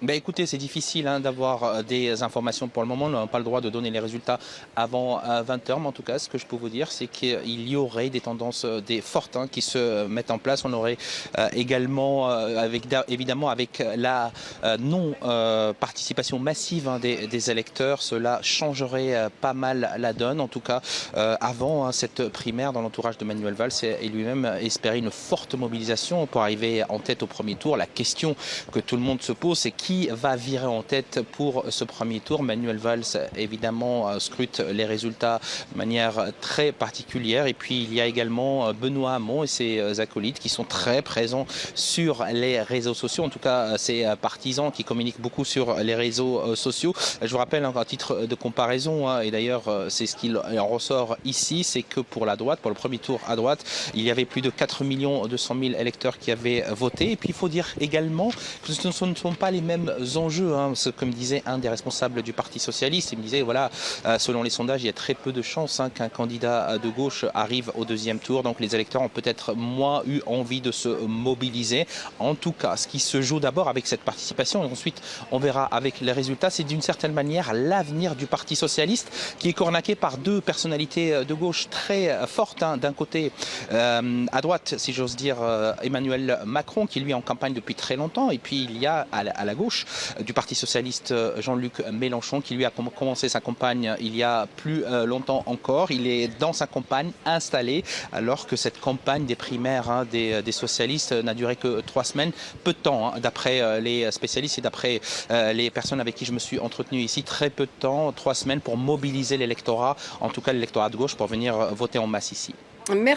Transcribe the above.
Ben écoutez, c'est difficile d'avoir des informations pour le moment. On n'a pas le droit de donner les résultats avant 20 heures. Mais en tout cas, ce que je peux vous dire, c'est qu'il y aurait des tendances des fortes qui se mettent en place. On aurait également, évidemment, avec la non-participation massive des électeurs, cela changerait pas mal la donne. En tout cas, avant cette primaire, dans l'entourage de Manuel Valls, et lui-même espérait une forte mobilisation pour arriver en tête au premier tour. La question que tout le monde se pose, c'est qui va virer en tête pour ce premier tour. Manuel Valls, évidemment, scrute les résultats de manière très particulière. Et puis, il y a également Benoît Hamon et ses acolytes qui sont très présents sur les réseaux sociaux. En tout cas, ses partisans qui communiquent beaucoup sur les réseaux sociaux. Je vous rappelle, à titre de comparaison, et d'ailleurs, c'est ce qu'il en ressort ici, c'est que pour la droite, pour le premier tour à droite, il y avait plus de 4 200 000 électeurs qui avaient voté. Et puis, il faut dire également que ce ne sont pas les mêmes enjeux. Comme disait un des responsables du Parti socialiste, il me disait, voilà, selon les sondages, il y a très peu de chances qu'un candidat de gauche arrive au deuxième tour. Donc les électeurs ont peut-être moins eu envie de se mobiliser. En tout cas, ce qui se joue d'abord avec cette participation, et ensuite on verra avec les résultats, c'est d'une certaine manière l'avenir du Parti socialiste qui est cornaqué par deux personnalités de gauche très fortes. D'un côté, à droite, si j'ose dire, Emmanuel Macron, qui lui est en campagne depuis très longtemps, et puis il y a à la gauche du Parti socialiste Jean-Luc Mélenchon, qui lui a commencé sa campagne il y a plus longtemps encore. Il est dans sa campagne installé, alors que cette campagne des primaires des socialistes n'a duré que 3 semaines. Peu de temps, d'après les spécialistes et d'après les personnes avec qui je me suis entretenu ici, très peu de temps, 3 semaines pour mobiliser l'électorat, en tout cas l'électorat de gauche, pour venir voter en masse ici. Merci.